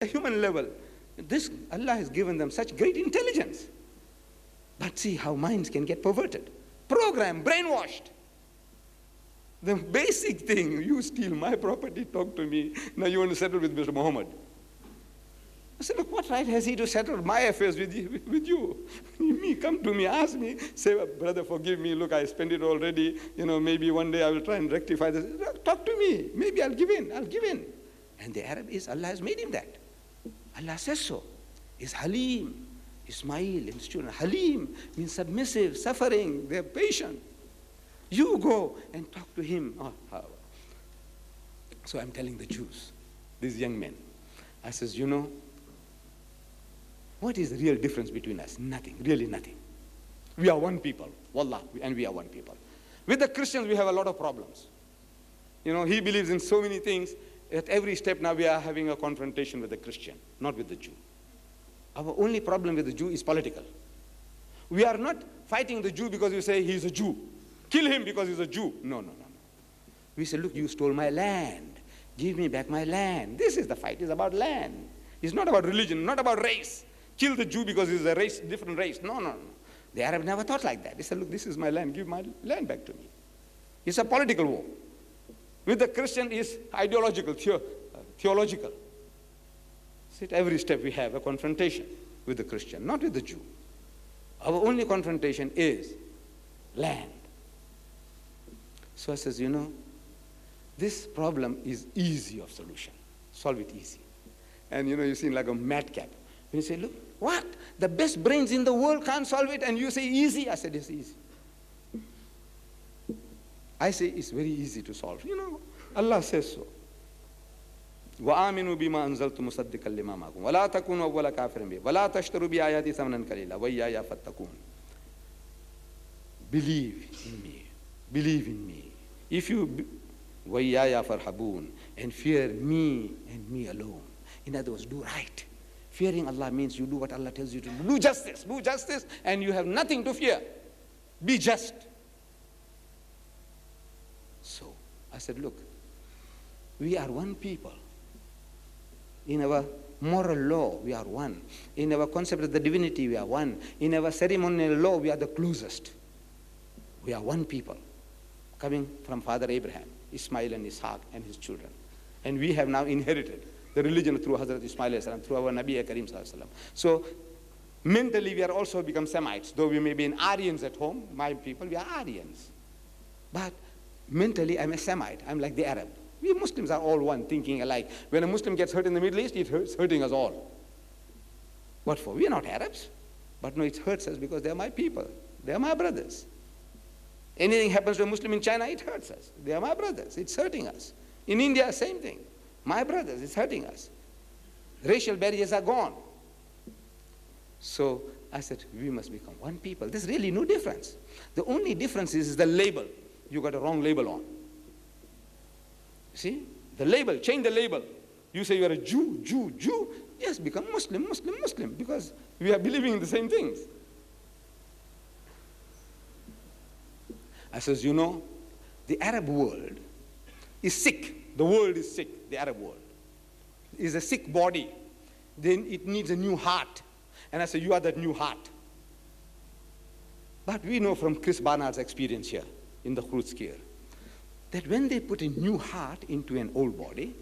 a human level, this Allah has given them such great intelligence. But see how minds can get perverted, programmed, brainwashed. The basic thing, you steal my property, talk to me, now you want to settle with Mr. Muhammad. I said, look, what right has he to settle my affairs with you? Me, come to me, ask me, say, brother, forgive me, look, I spent it already, maybe one day I will try and rectify this. Talk to me, maybe I'll give in. And the Arab is, Allah has made him that. Allah says so. Is Halim, Ismail and his children. Halim means submissive, suffering, they're patient. You go and talk to him. So I'm telling the Jews, these young men, I says, what is the real difference between us? Nothing, really nothing. We are one people, wallah, and we are one people. With the Christians, we have a lot of problems. He believes in so many things. At every step now we are having a confrontation with the Christian, not with the Jew. Our only problem with the Jew is political. We are not fighting the Jew because we say he's a Jew. Kill him because he's a Jew. No. We say, look, you stole my land. Give me back my land. This is the fight. It's about land. It's not about religion, not about race. Kill the Jew because he's a race, different race. No. The Arab never thought like that. They said, look, this is my land. Give my land back to me. It's a political war. With the Christian is ideological, theological. So at every step we have a confrontation with the Christian, not with the Jew. Our only confrontation is land. So I says, this problem is easy of solution. Solve it easy. And you seem like a madcap. When you say, look, what? The best brains in the world can't solve it, and you say easy? I said, it's easy. I say it's very easy to solve. Allah says so. وَآمِنُوا بِمَا أَنزَلْتُ مُصَدِّقًا لِمَا مَعَكُمْ وَلَا تَكُونُوا أَوَّلَ كَافِرٍ بِهِ وَلَا تَشْتَرُوا بِآيَاتِي ثَمَنًا قَلِيلًا وَإِيَّايَ فَاتَّقُونِ. Believe in me. Believe in me. If you وَإِيَّايَ فَارْحَبُونَ, and fear me and me alone. In other words, do right. Fearing Allah means you do what Allah tells you to do. Do justice, and you have nothing to fear. Be just. So I said, look, we are one people. In our moral law, we are one. In our concept of the divinity, we are one. In our ceremonial law, we are the closest. We are one people, coming from Father Abraham, Ismail and Ishaq and his children. And we have now inherited the religion through Hazrat Ismail, through our Nabi Karim. So mentally, we are also become Semites. Though we may be in Aryans at home, my people, we are Aryans. But mentally, I'm a Semite. I'm like the Arab. We Muslims are all one, thinking alike. When a Muslim gets hurt in the Middle East, it's hurting us all. What for? We are not Arabs. But no, it hurts us because they are my people. They are my brothers. Anything happens to a Muslim in China, it hurts us. They are my brothers. It's hurting us. In India, same thing. My brothers, it's hurting us. Racial barriers are gone. So I said, we must become one people. There's really no difference. The only difference is the label. You got a wrong label on. See? The label, change the label. You say you are a Jew. Yes, become Muslim, because we are believing in the same things. I says, the Arab world is sick. The world is sick, the Arab world. It is a sick body. Then it needs a new heart. And I say, you are that new heart. But we know from Chris Barnard's experience here in the Khurutskir, that when they put a new heart into an old body,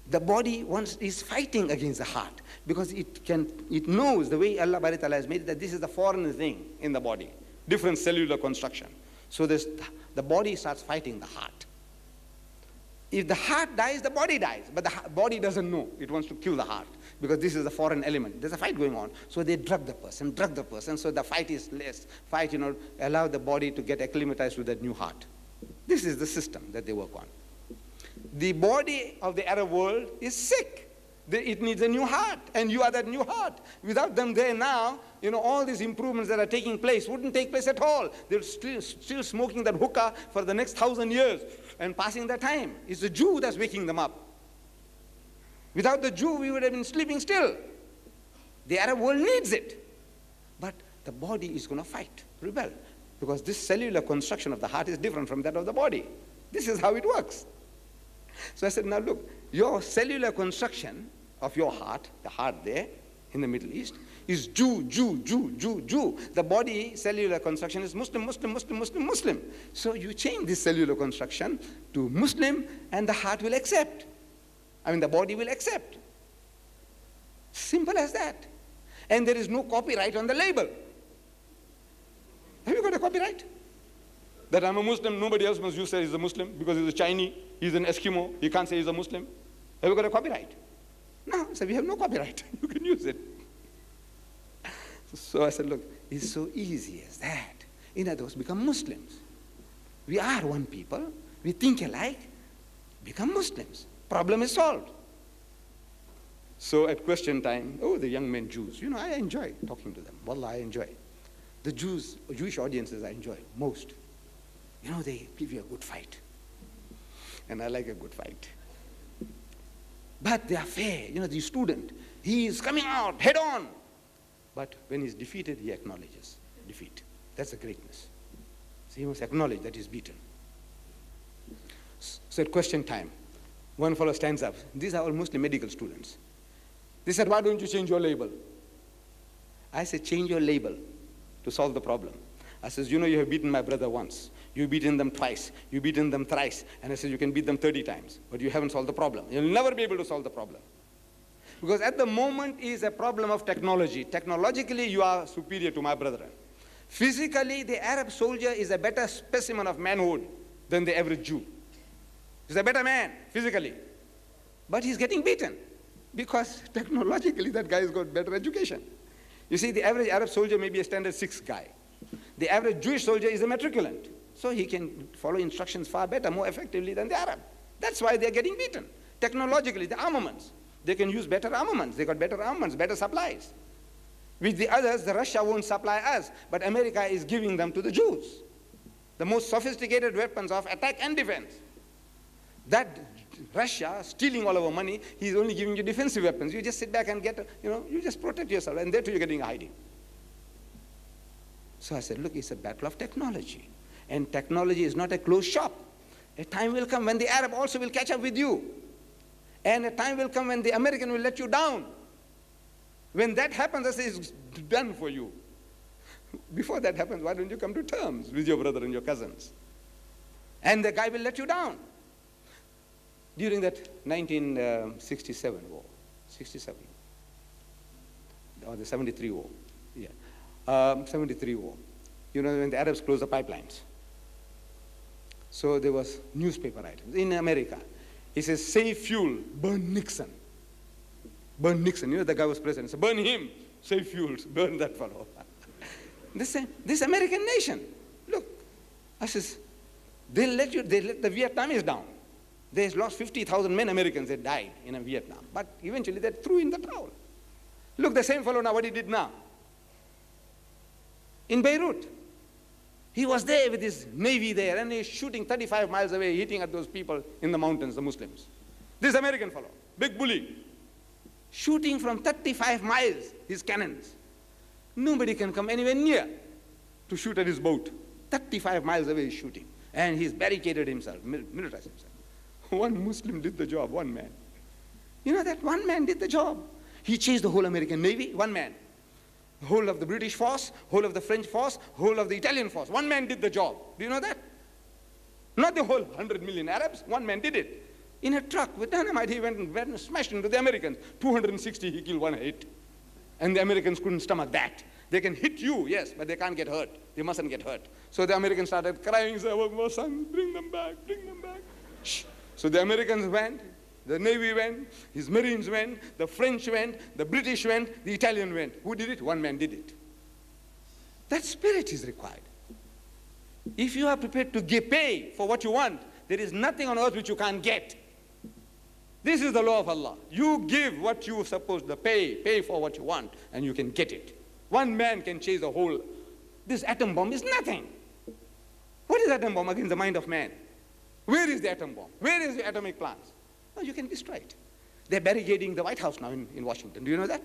the body is fighting against the heart because it knows the way Allah Bari Ta'ala has made it, that this is the foreign thing in the body, different cellular construction. So the body starts fighting the heart. If the heart dies, the body dies, but the body doesn't know. It wants to kill the heart because this is a foreign element. There's a fight going on. So they drug the person. So the fight is less. Allow the body to get acclimatized to that new heart. This is the system that they work on. The body of the Arab world is sick. It needs a new heart, and you are that new heart. Without them there now, all these improvements that are taking place wouldn't take place at all. They're still smoking that hookah for the next 1,000 years and passing their time. It's the Jew that's waking them up. Without the Jew, we would have been sleeping still. The Arab world needs it. But the body is going to fight, rebel, because this cellular construction of the heart is different from that of the body. This is how it works. So I said, now look, your cellular construction of your heart, the heart there in the Middle East, is Jew, Jew, Jew, Jew, Jew. The body cellular construction is Muslim, Muslim, Muslim, Muslim, Muslim. So you change this cellular construction to Muslim and the heart will accept. The body will accept. Simple as that. And there is no copyright on the label. Have you got a copyright? That I'm a Muslim, nobody else must say he's a Muslim because he's a Chinese, he's an Eskimo, he can't say he's a Muslim. Have you got a copyright? No, so we have no copyright. You can use it. So I said, look, it's so easy as that. In other words, become Muslims. We are one people, we think alike, become Muslims. Problem is solved. So at question time, the young men Jews, I enjoy talking to them. Wallah, I enjoy. The Jewish audiences I enjoy most. They give you a good fight. And I like a good fight. But they are fair. The student, he is coming out head on. But when he's defeated, he acknowledges defeat. That's the greatness. So he must acknowledge that he's beaten. So at question time, one fellow stands up. These are all Muslim medical students. They said, why don't you change your label? I said, change your label to solve the problem. I says, you have beaten my brother once. You've beaten them twice. You've beaten them thrice. And I said, you can beat them 30 times. But you haven't solved the problem. You'll never be able to solve the problem. Because at the moment is a problem of technology. Technologically, you are superior to my brethren. Physically, the Arab soldier is a better specimen of manhood than the average Jew. He's a better man, physically. But he's getting beaten. Because technologically, that guy has got better education. You see, the average Arab soldier may be a standard 6 guy. The average Jewish soldier is a matriculant. So he can follow instructions far better, more effectively than the Arab. That's why they're getting beaten. Technologically, the armaments. They can use better armaments. They got better armaments, better supplies. With the others, the Russia won't supply us, but America is giving them to the Jews. The most sophisticated weapons of attack and defense. That Russia, stealing all our money, he's only giving you defensive weapons. You just sit back and get, you just protect yourself, and there too you're getting hiding. So I said, look, it's a battle of technology. And technology is not a closed shop. A time will come when the Arab also will catch up with you. And a time will come when the American will let you down. When that happens, I say, it's done for you. Before that happens, why don't you come to terms with your brother and your cousins? And the guy will let you down. During that 1967 war, 67, or the 73 war, 73 war, when the Arabs closed the pipelines. So there was newspaper items in America. He says, save fuel, burn Nixon. Burn Nixon. The guy was president. So burn him, save fuel, burn that fellow. This American nation, look, I says, they let the Vietnamese down. They lost 50,000 men, Americans, that died in Vietnam. But eventually they threw in the towel. Look, the same fellow now, what he did now. In Beirut, he was there with his navy there, and he's shooting 35 miles away, hitting at those people in the mountains, the Muslims. This American fellow, big bully, shooting from 35 miles, his cannons. Nobody can come anywhere near to shoot at his boat. 35 miles away he's shooting. And he's barricaded himself, militarized himself. One Muslim did the job, one man. That one man did the job. He chased the whole American Navy, one man. Whole of the British force, whole of the French force, whole of the Italian force. One man did the job. Do you know that? Not the whole 100 million Arabs. One man did it. In a truck with dynamite, he went and smashed into the Americans. 260, he killed one hit. And the Americans couldn't stomach that. They can hit you, yes, but they can't get hurt. They mustn't get hurt. So the Americans started crying, saying, oh, son, bring them back, bring them back. Shh. So the Americans went, the Navy went, his Marines went, the French went, the British went, the Italian went. Who did it? One man did it. That spirit is required. If you are prepared to pay for what you want, there is nothing on earth which you can't get. This is the law of Allah. You give what you are supposed to pay for what you want, and you can get it. One man can chase a whole. This atom bomb is nothing. What is atom bomb against the mind of man? Where is the atom bomb? Where is the atomic plants? No, you can destroy it. They're barricading the White House now in Washington. Do you know that?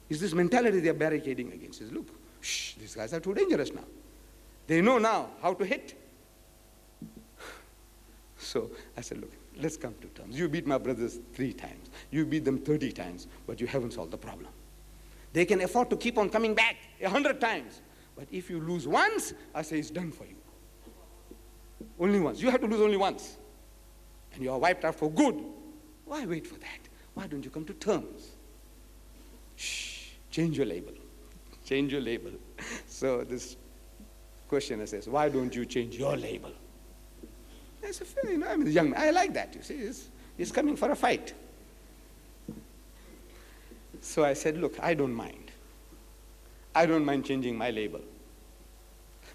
Is this mentality they're barricading against? Is look, shh, these guys are too dangerous now. They know now how to hit. So I said, look, Let's come to terms. You beat my brothers 3 times. You beat them 30 times, but you haven't solved the problem. They can afford to keep on coming back 100 times. But if you lose once, I say it's done for you. Only once. You have to lose only once. And you are wiped out for good. Why wait for that? Why don't you come to terms? Shh. Change your label. Change your label. So this questioner says, why don't you change your label? I said, I'm a young man. I like that. You see, he's coming for a fight. So I said, look, I don't mind. I don't mind changing my label.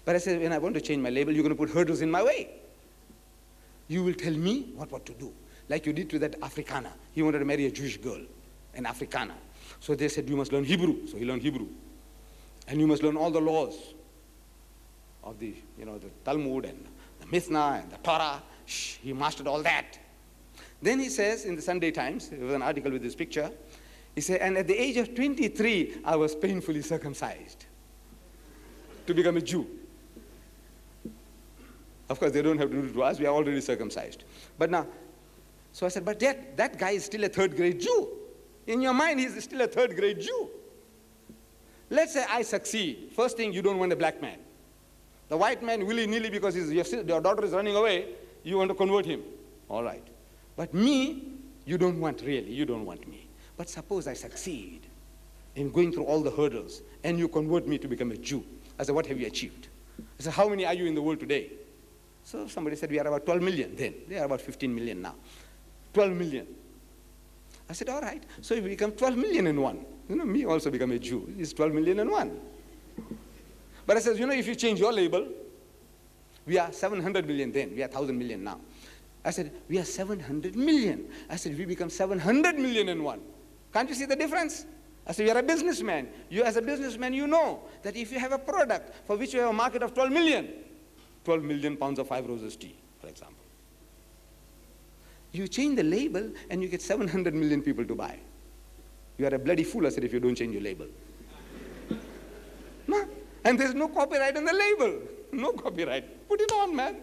But I said, when I want to change my label, you're going to put hurdles in my way. You will tell me what to do. Like you did to that Afrikaner. He wanted to marry a Jewish girl, an Afrikaner. So they said, you must learn Hebrew. So he learned Hebrew. And you must learn all the laws of the Talmud and the Mishnah and the Torah. He mastered all that. Then he says in the Sunday Times, there was an article with this picture, he said, and at the age of 23, I was painfully circumcised to become a Jew. Of course, they don't have to do it to us. We are already circumcised. But now, so I said, but that guy is still a third-grade Jew. In your mind, he's still a third-grade Jew. Let's say I succeed. First thing, you don't want a black man. The white man, willy-nilly, because your daughter is running away, you want to convert him. All right. But me, you don't want really. You don't want me. But suppose I succeed in going through all the hurdles and you convert me to become a Jew. I said, what have you achieved? I said, how many are you in the world today? So somebody said, we are about 12 million then. They are about 15 million now. 12 million. I said, all right. So if we become 12 million in one, me also become a Jew. It's 12 million in one. But I said, if you change your label, we are 700 million then. We are 1,000 million now. I said, we are 700 million. I said, we become 700 million in one. Can't you see the difference? I said, you're a businessman. You as a businessman, you know that if you have a product for which you have a market of 12 million pounds of 5 Roses tea, for example. You change the label and you get 700 million people to buy. You are a bloody fool, I said, if you don't change your label. No. And there's no copyright on the label. No copyright. Put it on, man.